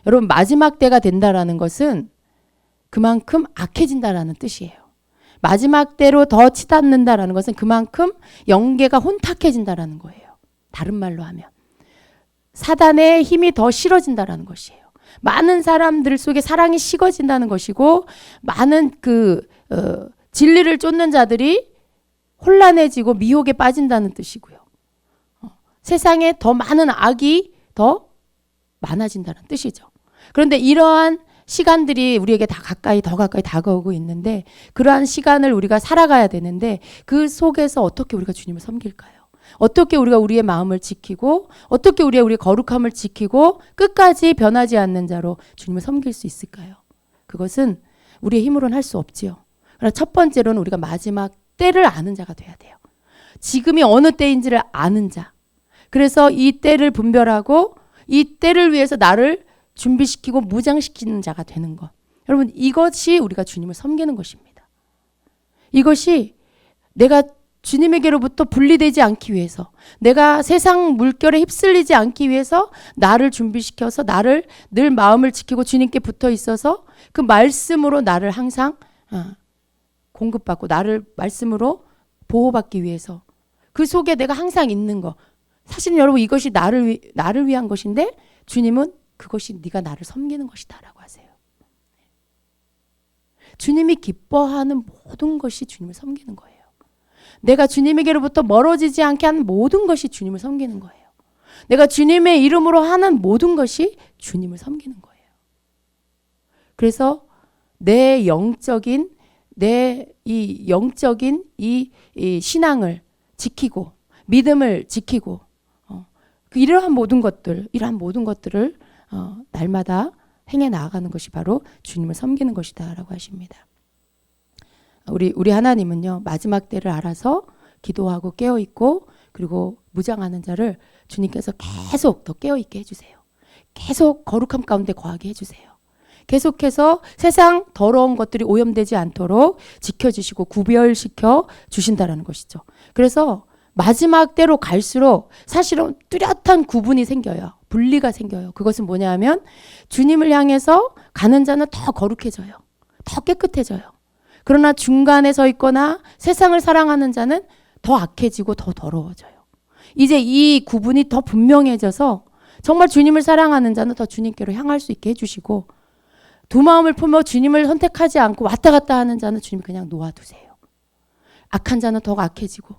여러분 마지막 때가 된다라는 것은 그만큼 악해진다라는 뜻이에요. 마지막 때로 더 치닫는다라는 것은 그만큼 영계가 혼탁해진다라는 거예요. 다른 말로 하면 사단의 힘이 더 실어진다라는 것이에요. 많은 사람들 속에 사랑이 식어진다는 것이고 많은 진리를 쫓는 자들이 혼란해지고 미혹에 빠진다는 뜻이고요. 세상에 더 많은 악이 더 많아진다는 뜻이죠. 그런데 이러한 시간들이 우리에게 더 가까이 다가오고 있는데 그러한 시간을 우리가 살아가야 되는데 그 속에서 어떻게 우리가 주님을 섬길까요? 어떻게 우리가 우리의 마음을 지키고 어떻게 우리의 거룩함을 지키고 끝까지 변하지 않는 자로 주님을 섬길 수 있을까요? 그것은 우리의 힘으로는 할 수 없지요. 그러나 첫 번째로는 우리가 마지막 때를 아는 자가 돼야 돼요. 지금이 어느 때인지를 아는 자. 그래서 이 때를 분별하고 이 때를 위해서 나를 준비시키고 무장시키는 자가 되는 것. 여러분 이것이 우리가 주님을 섬기는 것입니다. 이것이 내가 주님에게로부터 분리되지 않기 위해서 내가 세상 물결에 휩쓸리지 않기 위해서 나를 준비시켜서 나를 늘 마음을 지키고 주님께 붙어 있어서 그 말씀으로 나를 항상 공급받고 나를 말씀으로 보호받기 위해서 그 속에 내가 항상 있는 거 사실 여러분 이것이 나를 위한 것인데 주님은 그것이 네가 나를 섬기는 것이다 라고 하세요. 주님이 기뻐하는 모든 것이 주님을 섬기는 거예요. 내가 주님에게로부터 멀어지지 않게 하는 모든 것이 주님을 섬기는 거예요. 내가 주님의 이름으로 하는 모든 것이 주님을 섬기는 거예요. 그래서 내 영적인 이 신앙을 지키고 믿음을 지키고 이러한 모든 것들을 날마다 행해 나아가는 것이 바로 주님을 섬기는 것이다라고 하십니다. 우리 하나님은요, 마지막 때를 알아서 기도하고 깨어 있고 그리고 무장하는 자를 주님께서 계속 더 깨어 있게 해주세요. 계속 거룩함 가운데 거하게 해주세요. 계속해서 세상 더러운 것들이 오염되지 않도록 지켜주시고 구별시켜 주신다라는 것이죠. 그래서 마지막 때로 갈수록 사실은 뚜렷한 구분이 생겨요. 분리가 생겨요. 그것은 뭐냐 하면 주님을 향해서 가는 자는 더 거룩해져요. 더 깨끗해져요. 그러나 중간에 서 있거나 세상을 사랑하는 자는 더 악해지고 더 더러워져요. 이제 이 구분이 더 분명해져서 정말 주님을 사랑하는 자는 더 주님께로 향할 수 있게 해주시고 두 마음을 품어 주님을 선택하지 않고 왔다 갔다 하는 자는 주님이 그냥 놓아두세요. 악한 자는 더욱 악해지고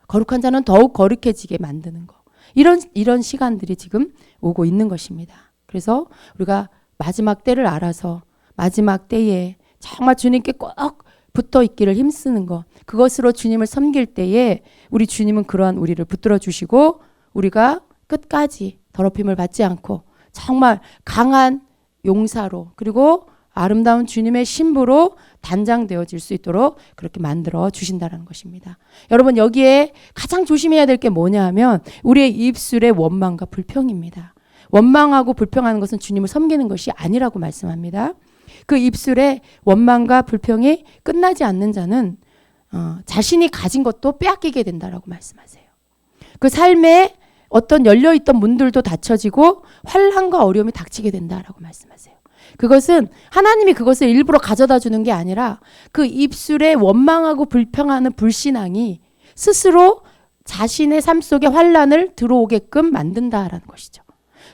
거룩한 자는 더욱 거룩해지게 만드는 거. 이런 시간들이 지금 오고 있는 것입니다. 그래서 우리가 마지막 때를 알아서 마지막 때에 정말 주님께 꼭 붙어 있기를 힘쓰는 것. 그것으로 주님을 섬길 때에 우리 주님은 그러한 우리를 붙들어 주시고 우리가 끝까지 더럽힘을 받지 않고 정말 강한 용사로 그리고 아름다운 주님의 신부로 단장되어질 수 있도록 그렇게 만들어 주신다는 것입니다. 여러분 여기에 가장 조심해야 될 게 뭐냐 하면 우리의 입술의 원망과 불평입니다. 원망하고 불평하는 것은 주님을 섬기는 것이 아니라고 말씀합니다. 그 입술의 원망과 불평이 끝나지 않는 자는 자신이 가진 것도 빼앗기게 된다라고 말씀하세요. 그 삶에 어떤 열려있던 문들도 닫혀지고 환난과 어려움이 닥치게 된다라고 말씀하세요. 그것은 하나님이 그것을 일부러 가져다 주는 게 아니라 그 입술에 원망하고 불평하는 불신앙이 스스로 자신의 삶 속에 환난을 들어오게끔 만든다라는 것이죠.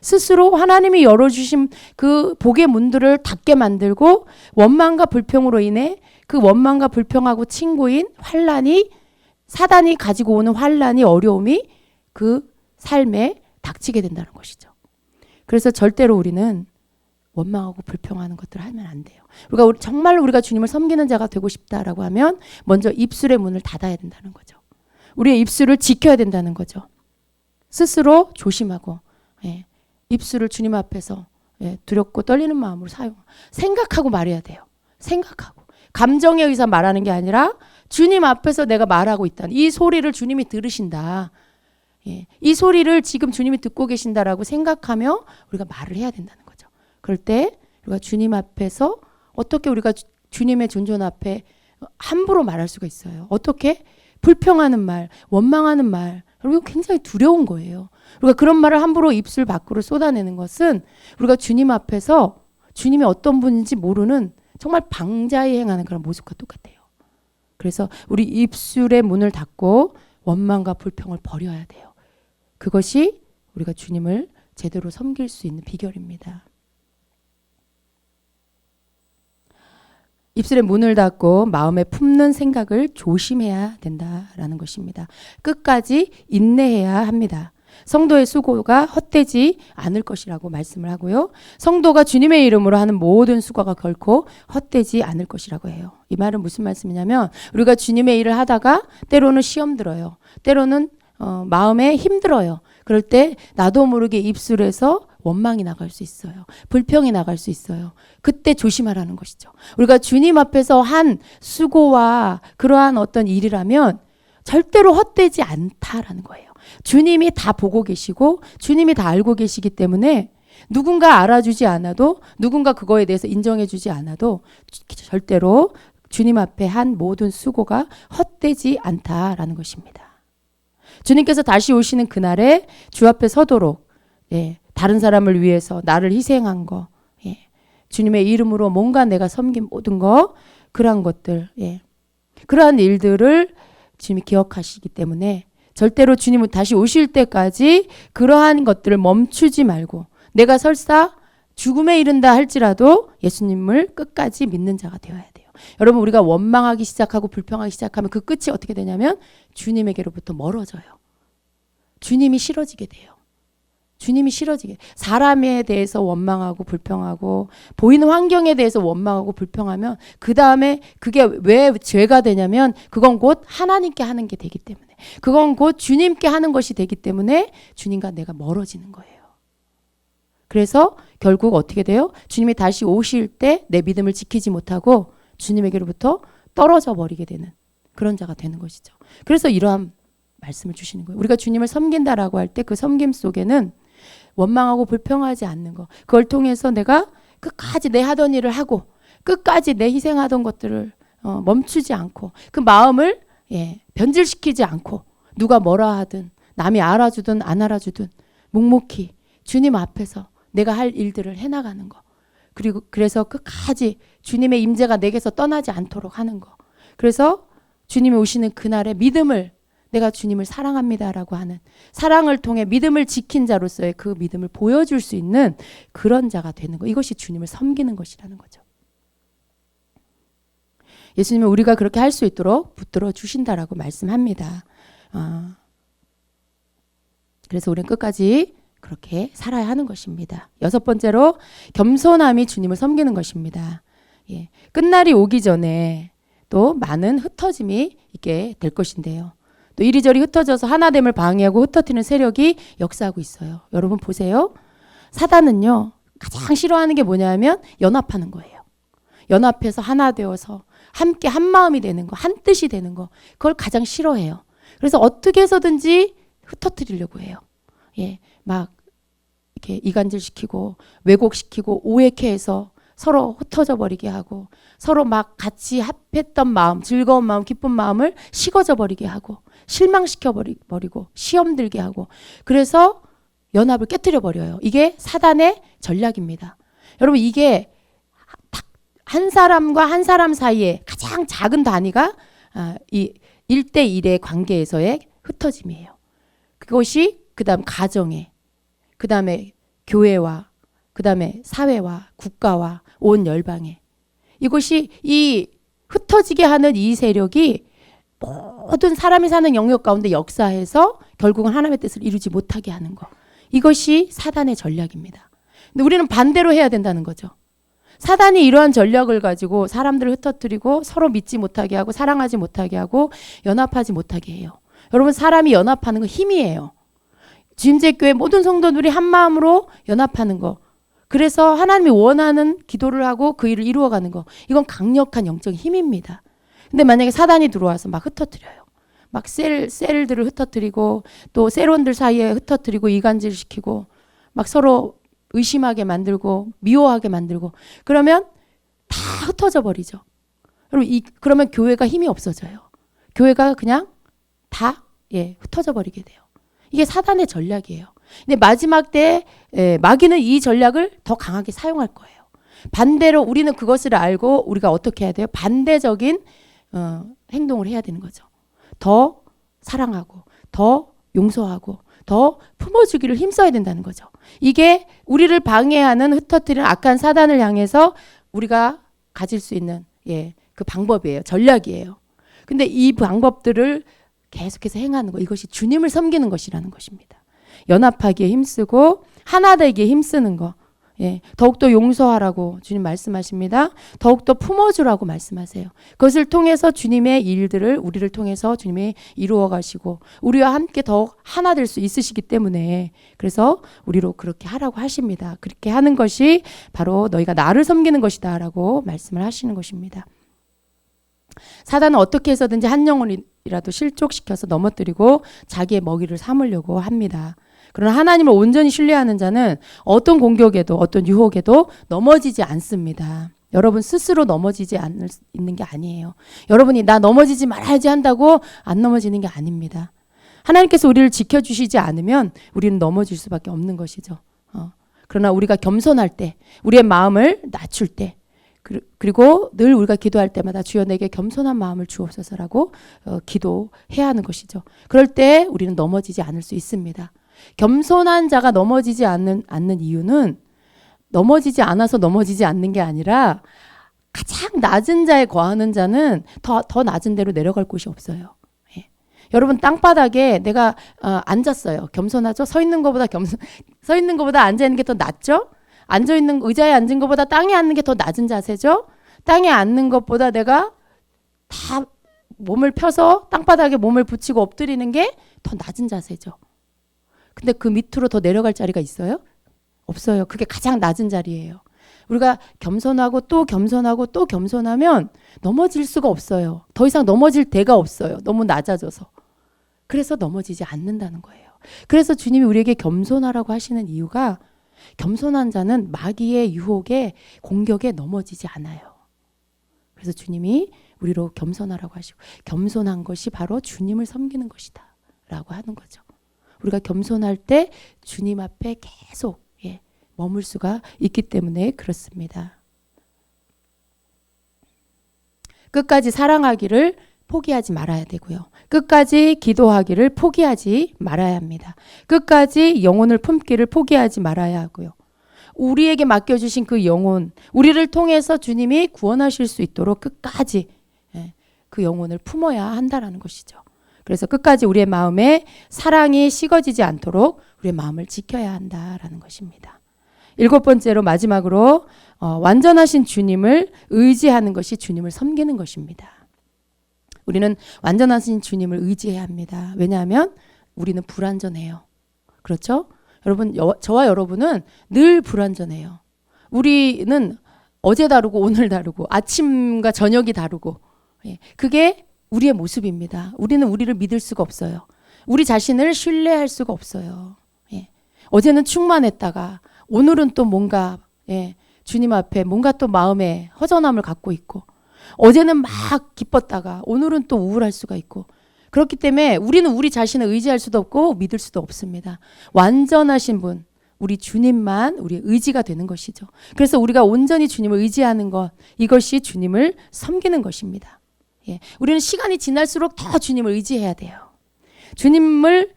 스스로 하나님이 열어주신 그 복의 문들을 닫게 만들고 원망과 불평으로 인해 그 원망과 불평하고 친구인 환난이 사단이 가지고 오는 환난이 어려움이 그 삶에 닥치게 된다는 것이죠. 그래서 절대로 우리는 원망하고 불평하는 것들을 하면 안 돼요. 정말 우리가 주님을 섬기는 자가 되고 싶다라고 하면 먼저 입술의 문을 닫아야 된다는 거죠. 우리의 입술을 지켜야 된다는 거죠. 스스로 조심하고 입술을 주님 앞에서 두렵고 떨리는 마음으로 생각하고 말해야 돼요. 생각하고. 감정에 의해서 말하는 게 아니라 주님 앞에서 내가 말하고 있다는 이 소리를 주님이 들으신다. 이 소리를 지금 주님이 듣고 계신다라고 생각하며 우리가 말을 해야 된다는 거죠. 그럴 때 우리가 주님 앞에서 어떻게 우리가 주님의 존존 앞에 함부로 말할 수가 있어요. 어떻게? 불평하는 말, 원망하는 말. 여러분 굉장히 두려운 거예요. 우리가 그런 말을 함부로 입술 밖으로 쏟아내는 것은 우리가 주님 앞에서 주님이 어떤 분인지 모르는 정말 방자히 행하는 그런 모습과 똑같아요. 그래서 우리 입술의 문을 닫고 원망과 불평을 버려야 돼요. 그것이 우리가 주님을 제대로 섬길 수 있는 비결입니다. 입술의 문을 닫고 마음에 품는 생각을 조심해야 된다라는 것입니다. 끝까지 인내해야 합니다. 성도의 수고가 헛되지 않을 것이라고 말씀을 하고요. 성도가 주님의 이름으로 하는 모든 수고가 결코 헛되지 않을 것이라고 해요. 이 말은 무슨 말씀이냐면 우리가 주님의 일을 하다가 때로는 시험 들어요. 때로는 마음에 힘들어요. 그럴 때 나도 모르게 입술에서 원망이 나갈 수 있어요. 불평이 나갈 수 있어요. 그때 조심하라는 것이죠. 우리가 주님 앞에서 한 수고와 그러한 어떤 일이라면 절대로 헛되지 않다라는 거예요. 주님이 다 보고 계시고 주님이 다 알고 계시기 때문에 누군가 알아주지 않아도 누군가 그거에 대해서 인정해주지 않아도 절대로 주님 앞에 한 모든 수고가 헛되지 않다라는 것입니다. 주님께서 다시 오시는 그날에 주 앞에 서도록 다른 사람을 위해서 나를 희생한 거, 주님의 이름으로 뭔가 내가 섬긴 모든 거, 그러한 것들, 그러한 일들을 주님이 기억하시기 때문에 절대로 주님은 다시 오실 때까지 그러한 것들을 멈추지 말고 내가 설사 죽음에 이른다 할지라도 예수님을 끝까지 믿는 자가 되어야 돼요. 여러분 우리가 원망하기 시작하고 불평하기 시작하면 그 끝이 어떻게 되냐면 주님에게로부터 멀어져요. 주님이 싫어지게 돼요. 주님이 싫어지게. 사람에 대해서 원망하고 불평하고 보이는 환경에 대해서 원망하고 불평하면 그 다음에 그게 왜 죄가 되냐면 그건 곧 하나님께 하는 게 되기 때문에 그건 곧 주님께 하는 것이 되기 때문에 주님과 내가 멀어지는 거예요. 그래서 결국 어떻게 돼요? 주님이 다시 오실 때 내 믿음을 지키지 못하고 주님에게로부터 떨어져 버리게 되는 그런 자가 되는 것이죠. 그래서 이러한 말씀을 주시는 거예요. 우리가 주님을 섬긴다라고 할 때 그 섬김 속에는 원망하고 불평하지 않는 거. 그걸 통해서 내가 끝까지 내 하던 일을 하고 끝까지 내 희생하던 것들을 멈추지 않고 그 마음을 변질시키지 않고 누가 뭐라 하든 남이 알아주든 안 알아주든 묵묵히 주님 앞에서 내가 할 일들을 해나가는 거. 그리고 그래서 끝까지 주님의 임재가 내게서 떠나지 않도록 하는 거. 그래서 주님이 오시는 그날의 믿음을 내가 주님을 사랑합니다라고 하는 사랑을 통해 믿음을 지킨 자로서의 그 믿음을 보여줄 수 있는 그런 자가 되는 거. 이것이 주님을 섬기는 것이라는 거죠. 예수님은 우리가 그렇게 할 수 있도록 붙들어 주신다라고 말씀합니다. 그래서 우리는 끝까지 그렇게 살아야 하는 것입니다. 6번째로 겸손함이 주님을 섬기는 것입니다. 끝날이 오기 전에 또 많은 흩어짐이 있게 될 것인데요. 또 이리저리 흩어져서 하나됨을 방해하고 흩어뜨리는 세력이 역사하고 있어요. 여러분 보세요. 사단은요. 가장 싫어하는 게 뭐냐면 연합하는 거예요. 연합해서 하나 되어서 함께 한 마음이 되는 거, 한 뜻이 되는 거. 그걸 가장 싫어해요. 그래서 어떻게 해서든지 흩어뜨리려고 해요. 막 이렇게 이간질시키고 왜곡시키고 오해케 해서 서로 흩어져 버리게 하고 서로 막 같이 합했던 마음, 즐거운 마음, 기쁜 마음을 식어져 버리게 하고 실망시켜 버리고 시험 들게 하고 그래서 연합을 깨뜨려 버려요. 이게 사단의 전략입니다. 여러분 이게 한 사람과 한 사람 사이에 가장 작은 단위가 이 1대1의 관계에서의 흩어짐이에요. 그것이 그다음 가정에 그다음에 교회와 그다음에 사회와 국가와 온 열방에 이것이 이 흩어지게 하는 이 세력이 모든 사람이 사는 영역 가운데 역사해서 결국은 하나님의 뜻을 이루지 못하게 하는 거. 이것이 사단의 전략입니다. 근데 우리는 반대로 해야 된다는 거죠. 사단이 이러한 전략을 가지고 사람들을 흩어뜨리고 서로 믿지 못하게 하고 사랑하지 못하게 하고 연합하지 못하게 해요. 여러분 사람이 연합하는 건 힘이에요. 지임제교회 모든 성도들이 한 마음으로 연합하는 거. 그래서 하나님이 원하는 기도를 하고 그 일을 이루어가는 거. 이건 강력한 영적인 힘입니다. 근데 만약에 사단이 들어와서 막 흩어뜨려요. 막 셀들을 흩어뜨리고 또 셀원들 사이에 흩어뜨리고 이간질시키고 막 서로 의심하게 만들고 미워하게 만들고 그러면 다 흩어져 버리죠. 그러면 교회가 힘이 없어져요. 교회가 그냥 다 흩어져 버리게 돼요. 이게 사단의 전략이에요. 근데 마지막 때 마귀는 이 전략을 더 강하게 사용할 거예요. 반대로 우리는 그것을 알고 우리가 어떻게 해야 돼요? 반대적인 행동을 해야 되는 거죠. 더 사랑하고 더 용서하고 더 품어주기를 힘써야 된다는 거죠. 이게 우리를 방해하는 흩어뜨리는 악한 사단을 향해서 우리가 가질 수 있는 그 방법이에요. 전략이에요. 근데 이 방법들을 계속해서 행하는 거 이것이 주님을 섬기는 것이라는 것입니다. 연합하기에 힘쓰고 하나 되기에 힘쓰는 거. 더욱더 용서하라고 주님 말씀하십니다. 더욱더 품어주라고 말씀하세요. 그것을 통해서 주님의 일들을 우리를 통해서 주님이 이루어 가시고 우리와 함께 더욱 하나 될 수 있으시기 때문에 그래서 우리로 그렇게 하라고 하십니다. 그렇게 하는 것이 바로 너희가 나를 섬기는 것이다 라고 말씀을 하시는 것입니다. 사단은 어떻게 해서든지 한 영혼이라도 실족시켜서 넘어뜨리고 자기의 먹이를 삼으려고 합니다. 그러나 하나님을 온전히 신뢰하는 자는 어떤 공격에도 어떤 유혹에도 넘어지지 않습니다. 여러분 스스로 넘어지지 않는 게 아니에요. 여러분이 나 넘어지지 말아야지 한다고 안 넘어지는 게 아닙니다. 하나님께서 우리를 지켜주시지 않으면 우리는 넘어질 수밖에 없는 것이죠. 그러나 우리가 겸손할 때 우리의 마음을 낮출 때 그리고 늘 우리가 기도할 때마다 주여 내게 겸손한 마음을 주옵소서라고 기도해야 하는 것이죠. 그럴 때 우리는 넘어지지 않을 수 있습니다. 겸손한 자가 넘어지지 않는 이유는 넘어지지 않아서 넘어지지 않는 게 아니라 가장 낮은 자에 거하는 자는 더 낮은 데로 내려갈 곳이 없어요. 예. 여러분 땅바닥에 내가 앉았어요. 겸손하죠? 서 있는 것보다 앉아 있는 게 더 낫죠? 앉아 있는 의자에 앉은 것보다 땅에 앉는 게 더 낮은 자세죠? 땅에 앉는 것보다 내가 다 몸을 펴서 땅바닥에 몸을 붙이고 엎드리는 게 더 낮은 자세죠. 근데 그 밑으로 더 내려갈 자리가 있어요? 없어요. 그게 가장 낮은 자리예요. 우리가 겸손하고 또 겸손하고 또 겸손하면 넘어질 수가 없어요. 더 이상 넘어질 데가 없어요. 너무 낮아져서. 그래서 넘어지지 않는다는 거예요. 그래서 주님이 우리에게 겸손하라고 하시는 이유가 겸손한 자는 마귀의 유혹에 공격에 넘어지지 않아요. 그래서 주님이 우리로 겸손하라고 하시고 겸손한 것이 바로 주님을 섬기는 것이다 라고 하는 거죠. 우리가 겸손할 때 주님 앞에 계속 머물 수가 있기 때문에 그렇습니다. 끝까지 사랑하기를 포기하지 말아야 되고요. 끝까지 기도하기를 포기하지 말아야 합니다. 끝까지 영혼을 품기를 포기하지 말아야 하고요. 우리에게 맡겨주신 그 영혼, 우리를 통해서 주님이 구원하실 수 있도록 끝까지 그 영혼을 품어야 한다라는 것이죠. 그래서 끝까지 우리의 마음에 사랑이 식어지지 않도록 우리의 마음을 지켜야 한다라는 것입니다. 7번째로 마지막으로 완전하신 주님을 의지하는 것이 주님을 섬기는 것입니다. 우리는 완전하신 주님을 의지해야 합니다. 왜냐하면 우리는 불완전해요. 그렇죠? 여러분, 저와 여러분은 늘 불완전해요. 우리는 어제 다르고 오늘 다르고 아침과 저녁이 다르고 그게 우리의 모습입니다. 우리는 우리를 믿을 수가 없어요. 우리 자신을 신뢰할 수가 없어요. 어제는 충만했다가 오늘은 또 뭔가 주님 앞에 뭔가 또 마음에 허전함을 갖고 있고 어제는 막 기뻤다가 오늘은 또 우울할 수가 있고 그렇기 때문에 우리는 우리 자신을 의지할 수도 없고 믿을 수도 없습니다. 완전하신 분 우리 주님만 우리의 의지가 되는 것이죠. 그래서 우리가 온전히 주님을 의지하는 것 이것이 주님을 섬기는 것입니다. 우리는 시간이 지날수록 더 주님을 의지해야 돼요. 주님은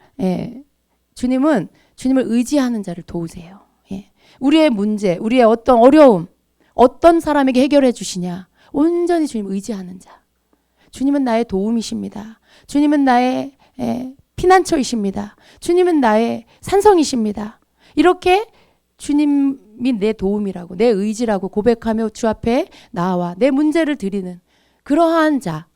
주님을 의지하는 자를 도우세요. 우리의 문제, 우리의 어떤 어려움, 어떤 사람에게 해결해 주시냐. 온전히 주님을 의지하는 자. 주님은 나의 도움이십니다. 주님은 나의 피난처이십니다. 주님은 나의 산성이십니다. 이렇게 주님이 내 도움이라고 내 의지라고 고백하며 주 앞에 나와 내 문제를 드리는 그러한 자.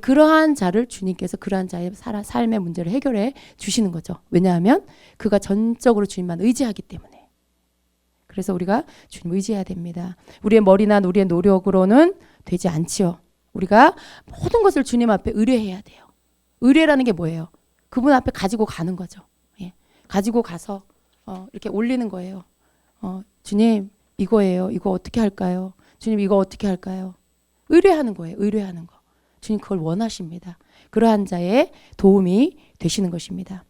그러한 자를 주님께서 그러한 자의 삶의 문제를 해결해 주시는 거죠. 왜냐하면 그가 전적으로 주님만 의지하기 때문에. 그래서 우리가 주님 의지해야 됩니다. 우리의 머리나 우리의 노력으로는 되지 않지요. 우리가 모든 것을 주님 앞에 의뢰해야 돼요. 의뢰라는 게 뭐예요? 그분 앞에 가지고 가는 거죠. 가지고 가서 이렇게 올리는 거예요. 주님 이거예요. 이거 어떻게 할까요? 주님 이거 어떻게 할까요? 의뢰하는 거예요. 의뢰하는 거. 주님 그걸 원하십니다. 그러한 자의 도움이 되시는 것입니다.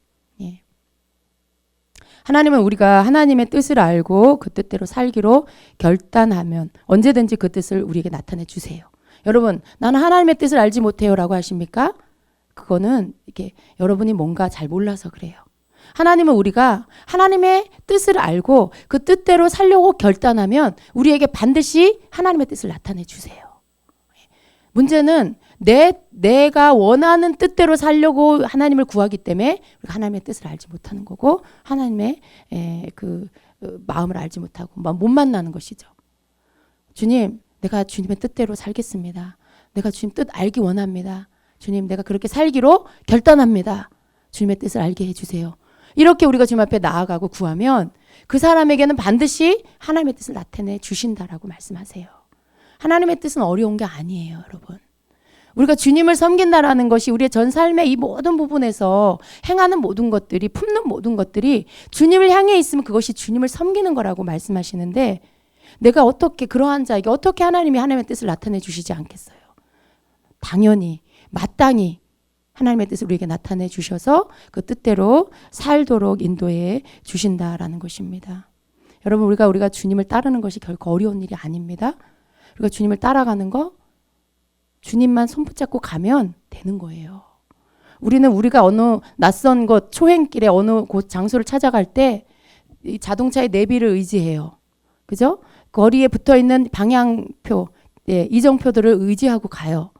하나님은 우리가 하나님의 뜻을 알고 그 뜻대로 살기로 결단하면 언제든지 그 뜻을 우리에게 나타내 주세요. 여러분, 나는 하나님의 뜻을 알지 못해요라고 하십니까? 그거는 이게 여러분이 뭔가 잘 몰라서 그래요. 하나님은 우리가 하나님의 뜻을 알고 그 뜻대로 살려고 결단하면 우리에게 반드시 하나님의 뜻을 나타내 주세요. 문제는 내가 원하는 뜻대로 살려고 하나님을 구하기 때문에 우리가 하나님의 뜻을 알지 못하는 거고 하나님의 그 마음을 알지 못하고 못 만나는 것이죠. 주님, 내가 주님의 뜻대로 살겠습니다. 내가 주님 뜻 알기 원합니다. 주님, 내가 그렇게 살기로 결단합니다. 주님의 뜻을 알게 해주세요. 이렇게 우리가 주님 앞에 나아가고 구하면 그 사람에게는 반드시 하나님의 뜻을 나타내 주신다라고 말씀하세요. 하나님의 뜻은 어려운 게 아니에요, 여러분. 우리가 주님을 섬긴다라는 것이 우리의 전 삶의 이 모든 부분에서 행하는 모든 것들이 품는 모든 것들이 주님을 향해 있으면 그것이 주님을 섬기는 거라고 말씀하시는데 내가 어떻게 그러한 자에게 어떻게 하나님의 뜻을 나타내 주시지 않겠어요? 당연히 마땅히 하나님의 뜻을 우리에게 나타내 주셔서 그 뜻대로 살도록 인도해 주신다라는 것입니다. 여러분 우리가 주님을 따르는 것이 결코 어려운 일이 아닙니다. 우리가 주님을 따라가는 거, 주님만 손 붙잡고 가면 되는 거예요. 우리는 우리가 어느 낯선 곳, 초행길에 어느 곳 장소를 찾아갈 때 이 자동차의 내비를 의지해요. 그죠? 거리에 붙어 있는 방향표, 이정표들을 의지하고 가요.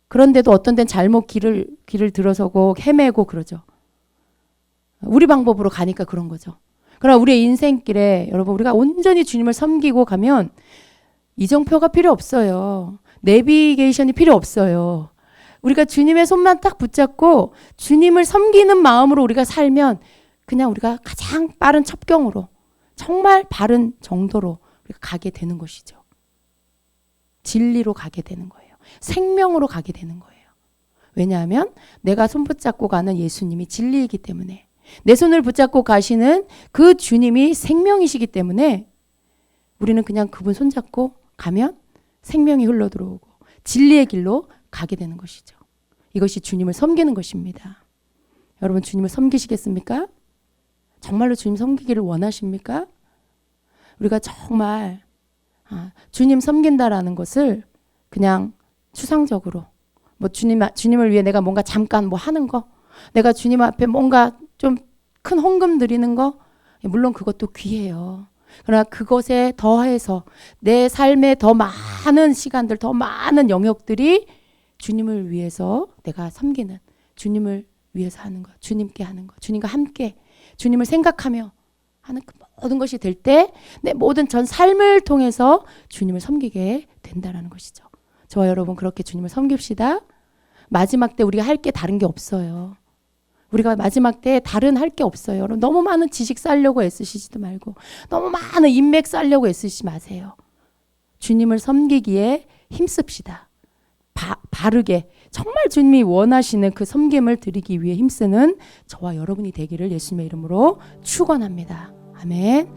그런데도 어떤 데는 잘못 길을 들어서고 헤매고 그러죠. 우리 방법으로 가니까 그런 거죠. 그러나 우리의 인생길에 여러분 우리가 온전히 주님을 섬기고 가면 이정표가 필요 없어요. 내비게이션이 필요 없어요. 우리가 주님의 손만 딱 붙잡고 주님을 섬기는 마음으로 우리가 살면 그냥 우리가 가장 빠른 첩경으로 정말 바른 정도로 우리가 가게 되는 것이죠. 진리로 가게 되는 거예요. 생명으로 가게 되는 거예요. 왜냐하면 내가 손 붙잡고 가는 예수님이 진리이기 때문에, 내 손을 붙잡고 가시는 그 주님이 생명이시기 때문에 우리는 그냥 그분 손잡고 가면 생명이 흘러들어오고 진리의 길로 가게 되는 것이죠. 이것이 주님을 섬기는 것입니다. 여러분 주님을 섬기시겠습니까? 정말로 주님 섬기기를 원하십니까? 우리가 정말 주님 섬긴다라는 것을 그냥 추상적으로 뭐 주님을 위해 내가 뭔가 잠깐 뭐 하는 거, 내가 주님 앞에 뭔가 좀 큰 헌금 드리는 거, 물론 그것도 귀해요. 그러나 그것에 더해서 내 삶에 더 많은 시간들, 더 많은 영역들이 주님을 위해서 내가 섬기는, 주님을 위해서 하는 것, 주님께 하는 것, 주님과 함께 주님을 생각하며 하는 그 모든 것이 될 때 내 모든 전 삶을 통해서 주님을 섬기게 된다라는 것이죠. 저와 여러분 그렇게 주님을 섬깁시다. 마지막 때 우리가 할 게 다른 게 없어요. 우리가 마지막 때 다른 할 게 없어요. 여러분 너무 많은 지식 쌓으려고 애쓰시지도 말고 너무 많은 인맥 쌓으려고 애쓰지 마세요. 주님을 섬기기에 힘씁시다. 바르게 정말 주님이 원하시는 그 섬김을 드리기 위해 힘쓰는 저와 여러분이 되기를 예수님의 이름으로 축원합니다. 아멘.